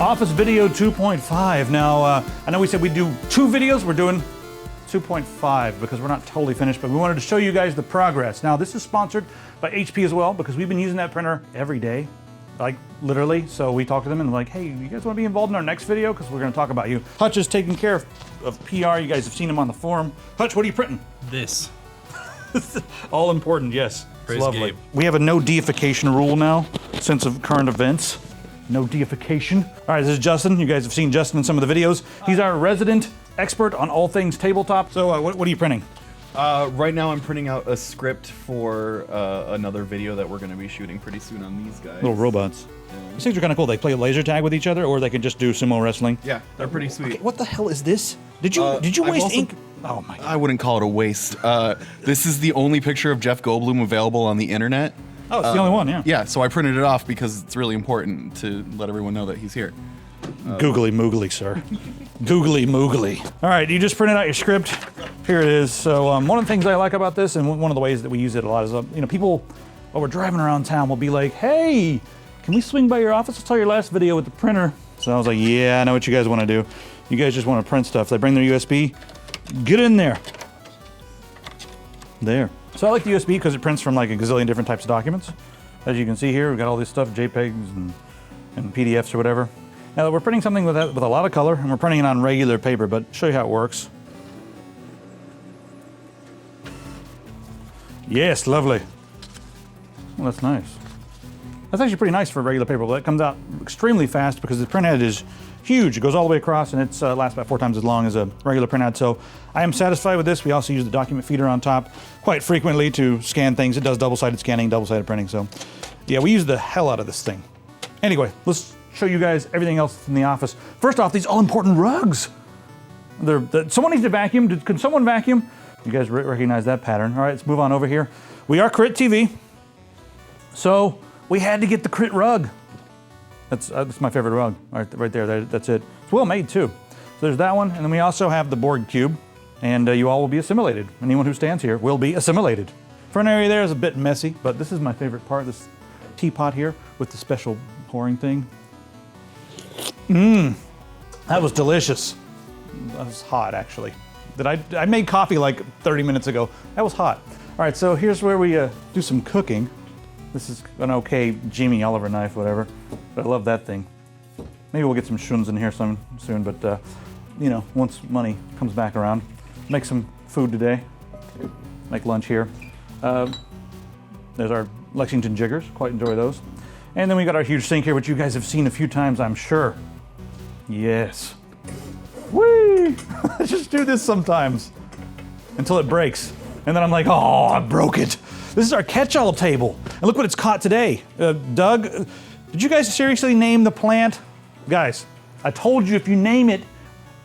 Office Video 2.5. Now, I know we said we'd do 2 videos. We're doing 2.5 because we're not totally finished, but we wanted to show you guys the progress. Now, this is sponsored by HP as well because we've been using that printer every day, like literally. So we talked to them and like, hey, you guys want to be involved in our next video? Because we're going to talk about you. Hutch is taking care of PR. You guys have seen him on the forum. Hutch, what are you printing? This. All important, yes. Praise It's lovely. Gabe. We have a no deification rule now, since of current events. No deification. All right, this is Justin. You guys have seen Justin in some of the videos. He's our resident expert on all things tabletop. So what are you printing? Right now I'm printing out a script for another video that we're going to be shooting pretty soon on these guys. Little robots. These things are kind of cool. They play laser tag with each other, or they can just do sumo wrestling. Yeah, they're pretty sweet. Okay, what the hell is this? Did you waste ink? Oh my God. I wouldn't call it a waste. This is the only picture of Jeff Goldblum available on the internet. Oh, it's the only one, yeah. Yeah, so I printed it off because it's really important to let everyone know that he's here. Googly moogly, sir. Googly moogly. All right, you just printed out your script. Here it is. So one of the things I like about this, and one of the ways that we use it a lot is, people, while we're driving around town, will be like, hey, can we swing by your office? I saw your last video with the printer. So I was like, yeah, I know what you guys want to do. You guys just want to print stuff. They bring their USB. Get in there. There. So I like the USB because it prints from like a gazillion different types of documents. As you can see here, we've got all this stuff, JPEGs and PDFs or whatever. Now we're printing something with a lot of color, and we're printing it on regular paper, but show you how it works. Yes, lovely. Well, that's nice. That's actually pretty nice for regular paper, but it comes out extremely fast because the printhead is huge. It goes all the way across, and it's lasts about 4 times as long as a regular printout. So I am satisfied with this. We also use the document feeder on top quite frequently to scan things. It does double-sided scanning, double-sided printing. So yeah, we use the hell out of this thing. Anyway, let's show you guys everything else in the office. First off, these all-important rugs. Someone needs to vacuum. Can someone vacuum? You guys recognize that pattern. All right, let's move on over here. We are Crit TV, so we had to get the Crit rug. That's my favorite rug, right there. That's it. It's well made too. So there's that one, and then we also have the board cube, and you all will be assimilated. Anyone who stands here will be assimilated. Front area there is a bit messy, but this is my favorite part. This teapot here with the special pouring thing. That was delicious. That was hot, actually. I made coffee like 30 minutes ago. That was hot. All right, so here's where we do some cooking. This is an okay Jamie Oliver knife, whatever. But I love that thing. Maybe we'll get some shuns in here soon, but once money comes back around. Make some food today. Make lunch here. There's our Lexington jiggers, quite enjoy those. And then we got our huge sink here, which you guys have seen a few times, I'm sure. Yes. Whee! I just do this sometimes until it breaks. And then I'm like, oh, I broke it. This is our catch-all table. And look what it's caught today. Doug, did you guys seriously name the plant? Guys, I told you if you name it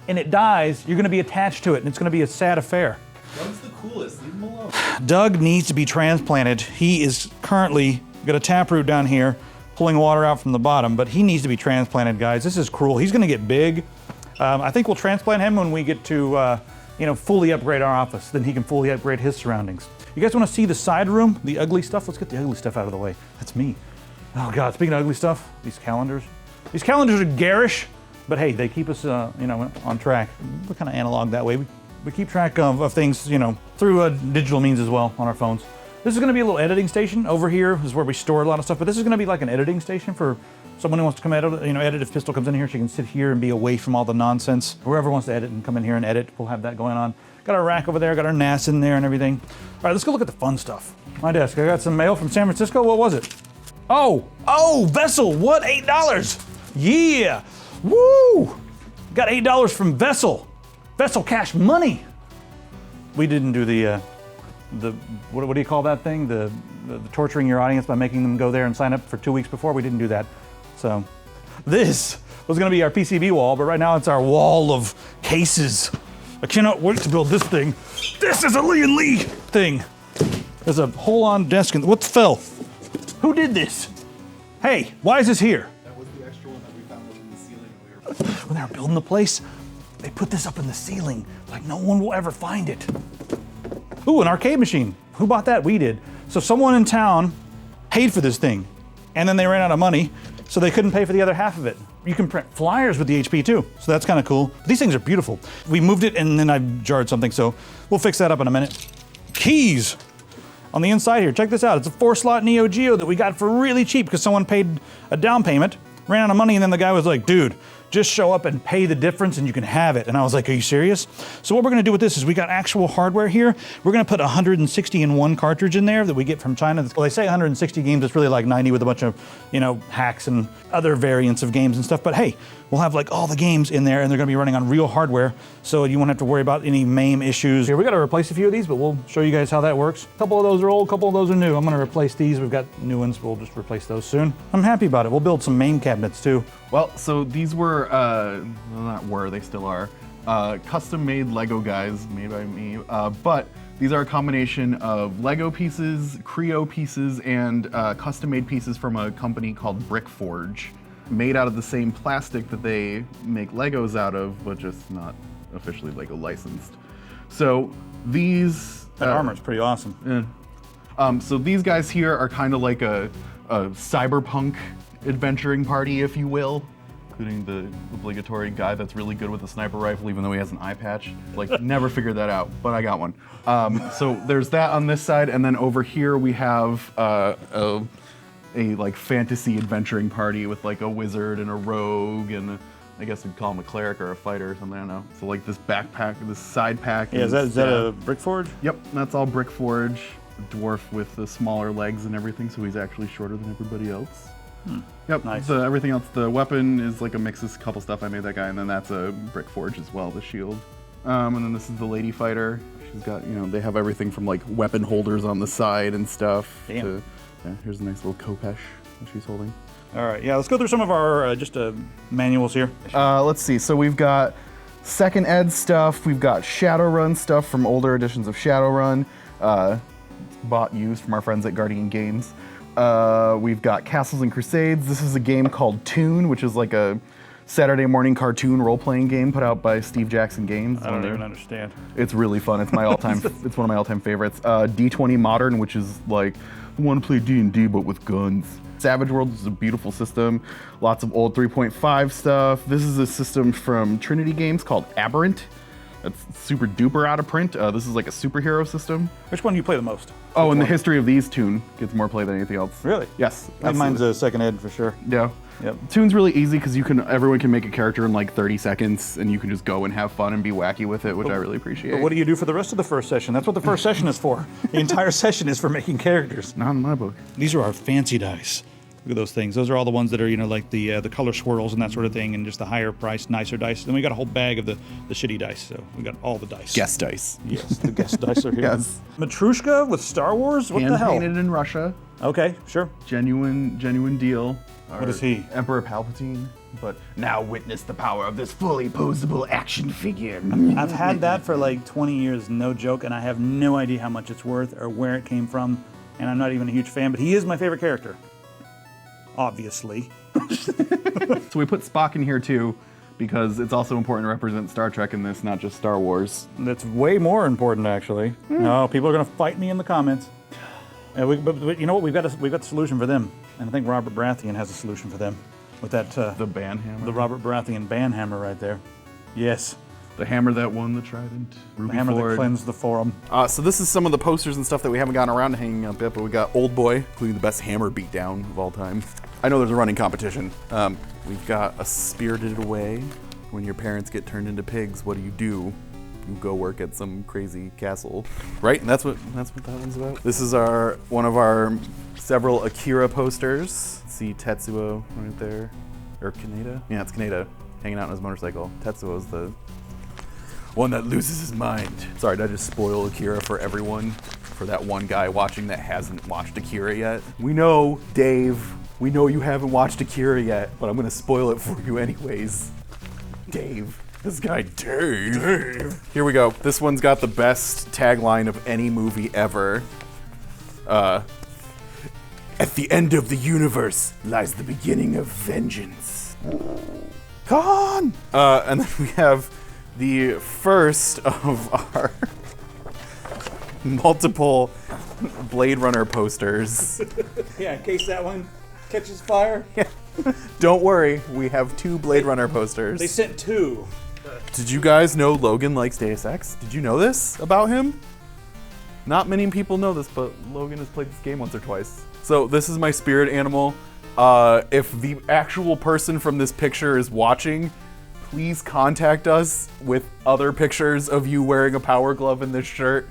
and it dies, you're gonna be attached to it and it's gonna be a sad affair. Doug's the coolest, leave him alone. Doug needs to be transplanted. He is currently got a taproot down here, pulling water out from the bottom, but he needs to be transplanted, guys. This is cruel. He's gonna get big. I think we'll transplant him when we get to, fully upgrade our office. Then he can fully upgrade his surroundings. You guys want to see the side room, the ugly stuff? Let's get the ugly stuff out of the way. That's me. Oh God, speaking of ugly stuff, these calendars. These calendars are garish, but hey, they keep us, on track. We're kind of analog that way. We keep track of things, through digital means as well on our phones. This is going to be a little editing station. Over here is where we store a lot of stuff, but this is going to be like an editing station for someone who wants to come edit. If Pistol comes in here, she can sit here and be away from all the nonsense. Whoever wants to edit and come in here and edit, we'll have that going on. Got our rack over there, got our NAS in there and everything. All right, let's go look at the fun stuff. My desk, I got some mail from San Francisco. What was it? Oh, Vessel, what, $8? Yeah, woo! Got $8 from Vessel. Vessel Cash Money. We didn't do the what do you call that thing? The torturing your audience by making them go there and sign up for 2 weeks before. We didn't do that. So this was gonna be our PCB wall, but right now it's our wall of cases. I cannot wait to build this thing. This is a Lee and Lee thing. There's a hole on desk and what fell? Who did this? Hey, why is this here? That was the extra one that we found up in the ceiling. When they were building the place, they put this up in the ceiling, like no one will ever find it. Ooh, an arcade machine. Who bought that? We did. So someone in town paid for this thing, and then they ran out of money, so they couldn't pay for the other half of it. You can print flyers with the HP too, so that's kind of cool. But these things are beautiful. We moved it and then I jarred something, so we'll fix that up in a minute. Keys on the inside here, check this out. It's a 4-slot Neo Geo that we got for really cheap because someone paid a down payment, ran out of money, and then the guy was like, dude, just show up and pay the difference and you can have it. And I was like, are you serious? So what we're gonna do with this is we got actual hardware here. We're gonna put 160 in one cartridge in there that we get from China. Well, they say 160 games, it's really like 90 with a bunch of, you know, hacks and other variants of games and stuff. But hey, we'll have like all the games in there and they're gonna be running on real hardware. So you won't have to worry about any MAME issues. Here, we gotta replace a few of these, but we'll show you guys how that works. A couple of those are old, a couple of those are new. I'm gonna replace these. We've got new ones, we'll just replace those soon. I'm happy about it. We'll build some MAME cabinets too. Well, so these were, well, not were, they still are, custom-made Lego guys made by me, but these are a combination of Lego pieces, Creo pieces, and custom-made pieces from a company called Brickforge, made out of the same plastic that they make Legos out of, but just not officially Lego licensed. So these... That armor's pretty awesome. So these guys here are kind of like a cyberpunk adventuring party, if you will, including the obligatory guy that's really good with a sniper rifle, even though he has an eye patch. Like, never figured that out, but I got one. So there's that on this side, and then over here we have a like fantasy adventuring party with like a wizard and a rogue and I guess we'd call him a cleric or a fighter or something, I don't know. So like this backpack, this side pack. Yeah, is that a Brickforge? Yep, that's all Brickforge. Dwarf with the smaller legs and everything, so he's actually shorter than everybody else. Yep, nice. Everything else, the weapon is like a mix of a couple stuff I made that guy, and then that's a Brickforge as well, the shield. And then this is the lady fighter. She's got, you know, they have everything from like weapon holders on the side and stuff. Damn. To, yeah, here's a nice little Kopesh that she's holding. All right, yeah, let's go through some of our manuals here. Let's see, so we've got Second Ed stuff, we've got Shadowrun stuff from older editions of Shadowrun, bought used from our friends at Guardian Games. We've got Castles and Crusades. This is a game called Toon, which is like a Saturday morning cartoon role-playing game put out by Steve Jackson Games. I don't even understand. It's really fun. It's my all-time. It's one of my all-time favorites. D20 Modern, which is like, I want to play D&D but with guns. Savage Worlds is a beautiful system. Lots of old 3.5 stuff. This is a system from Trinity Games called Aberrant. It's super duper out of print. This is like a superhero system. Which one do you play the most? Oh, in the history of these, Toon gets more play than anything else. Really? Yes. Mine's a Second Ed for sure. Yeah. Yep. Toon's really easy because everyone can make a character in like 30 seconds, and you can just go and have fun and be wacky with it, which I really appreciate. But what do you do for the rest of the first session? That's what the first session is for. The entire session is for making characters. Not in my book. These are our fancy dice. Look at those things. Those are all the ones that are, you know, like the color swirls and that sort of thing, and just the higher priced, nicer dice. Then we got a whole bag of the shitty dice. So we got all the dice. Guest dice. Yes, the guest dice are here. Yes. Matrushka with Star Wars? What the hell? Hand-painted in Russia. Okay, sure. Genuine deal. What is he? Emperor Palpatine. But now witness the power of this fully posable action figure. I've had that for like 20 years, no joke, and I have no idea how much it's worth or where it came from, and I'm not even a huge fan, but he is my favorite character. Obviously. So we put Spock in here too, because it's also important to represent Star Trek in this, not just Star Wars. That's way more important, actually. No, people are going to fight me in the comments. But you know what? We've got the solution for them, and I think Robert Baratheon has a solution for them with that. The banhammer. The Robert Baratheon banhammer right there. Yes. The hammer that won the Trident. Ruby The hammer Ford. that cleansed the forum. So this is some of the posters and stuff that we haven't gotten around to hanging up yet, but we got Old Boy, including the best hammer beatdown of all time. I know there's a running competition. We've got A Spirited Away. When your parents get turned into pigs, what do? You go work at some crazy castle, right? And that's what that one's about. This is one of our several Akira posters. See Tetsuo right there, or Kaneda? Yeah, it's Kaneda hanging out on his motorcycle. Tetsuo's the one that loses his mind. Sorry, did I just spoil Akira for everyone? For that one guy watching that hasn't watched Akira yet? We know, Dave. We know you haven't watched Akira yet, but I'm gonna spoil it for you anyways. Dave. This guy, Dave. Here we go. This one's got the best tagline of any movie ever. At the end of the universe lies the beginning of vengeance. Come on! And then we have the first of our multiple Blade Runner posters. Yeah, in case that one catches fire. Yeah. Don't worry, we have 2 Blade Runner posters. They sent 2. Did you guys know Logan likes Deus Ex? Did you know this about him? Not many people know this, but Logan has played this game once or twice. So this is my spirit animal. If the actual person from this picture is watching, please contact us with other pictures of you wearing a Power Glove in this shirt.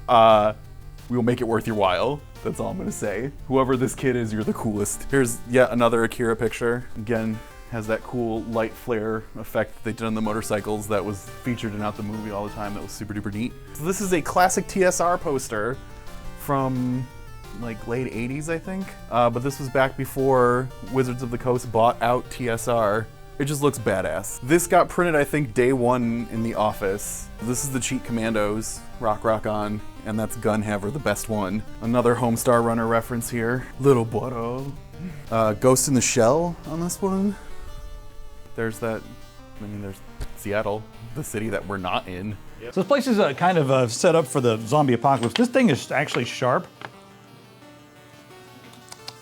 We will make it worth your while. That's all I'm gonna say. Whoever this kid is, you're the coolest. Here's yet another Akira picture. Again, has that cool light flare effect that they did on the motorcycles that was featured in Out the Movie all the time. That was super duper neat. So this is a classic TSR poster from like late 80s, I think. But this was back before Wizards of the Coast bought out TSR. It just looks badass. This got printed, I think, day 1 in the office. This is the Cheat Commandos, Rock On, and that's Gunhaver, the best one. Another Homestar Runner reference here. Little Boro. Ghost in the Shell on this one. There's that, there's Seattle, the city that we're not in. Yep. So this place is kind of set up for the zombie apocalypse. This thing is actually sharp.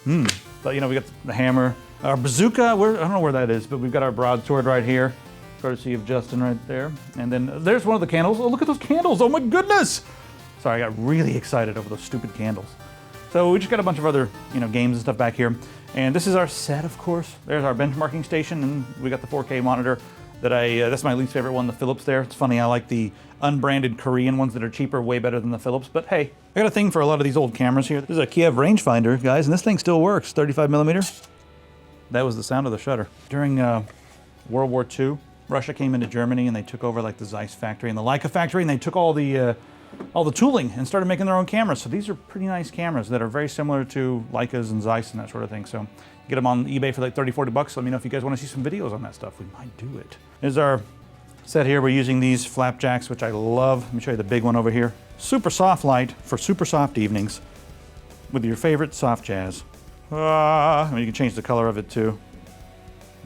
But we got the hammer. Our bazooka, I don't know where that is, but we've got our broadsword right here, courtesy of Justin right there. And then there's one of the candles. Oh, look at those candles, oh my goodness! Sorry, I got really excited over those stupid candles. So we just got a bunch of other, games and stuff back here. And this is our set, of course. There's our benchmarking station, and we got the 4K monitor that that's my least favorite one, the Philips there. It's funny, I like the unbranded Korean ones that are cheaper, way better than the Philips. But hey, I got a thing for a lot of these old cameras here. This is a Kiev Rangefinder, guys, and this thing still works, 35mm. That was the sound of the shutter. During World War II, Russia came into Germany and they took over like the Zeiss factory and the Leica factory, and they took all the tooling and started making their own cameras. So these are pretty nice cameras that are very similar to Leicas and Zeiss and that sort of thing. So get them on eBay for like 30, 40 bucks. Let me know if you guys want to see some videos on that stuff. We might do it. Here's our set here. We're using these flapjacks, which I love. Let me show you the big one over here. Super soft light for super soft evenings with your favorite soft jazz. You can change the color of it too.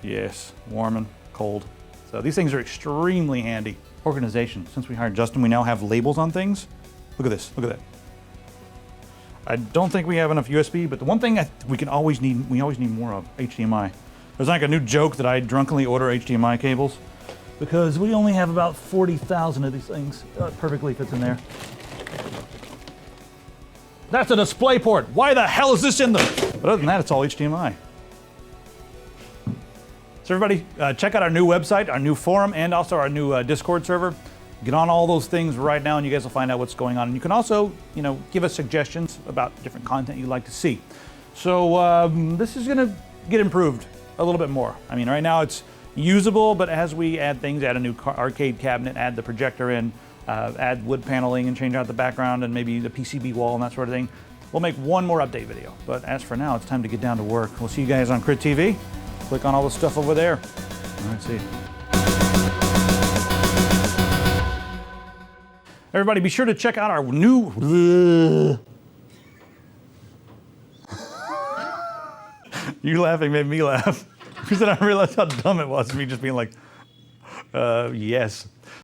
Yes, warm and cold. So these things are extremely handy. Organization. Since we hired Justin, we now have labels on things. Look at this. Look at that. I don't think we have enough USB, but the one thing we always need more of, HDMI. There's like a new joke that I drunkenly order HDMI cables because we only have about 40,000 of these things. Perfectly fits in there. That's a display port. Why the hell is this in the... But other than that, it's all HDMI. So everybody, check out our new website, our new forum, and also our new Discord server. Get on all those things right now and you guys will find out what's going on. And you can also, give us suggestions about different content you'd like to see. So this is gonna get improved a little bit more. Right now it's usable, but as we add things, add a new arcade cabinet, add the projector in, add wood paneling and change out the background and maybe the PCB wall and that sort of thing, we'll make one more update video. But as for now, it's time to get down to work. We'll see you guys on Crit TV. Click on all the stuff over there. All right, see you. Everybody, be sure to check out our new... You laughing made me laugh. Because then I realized how dumb it was, me just being like, yes.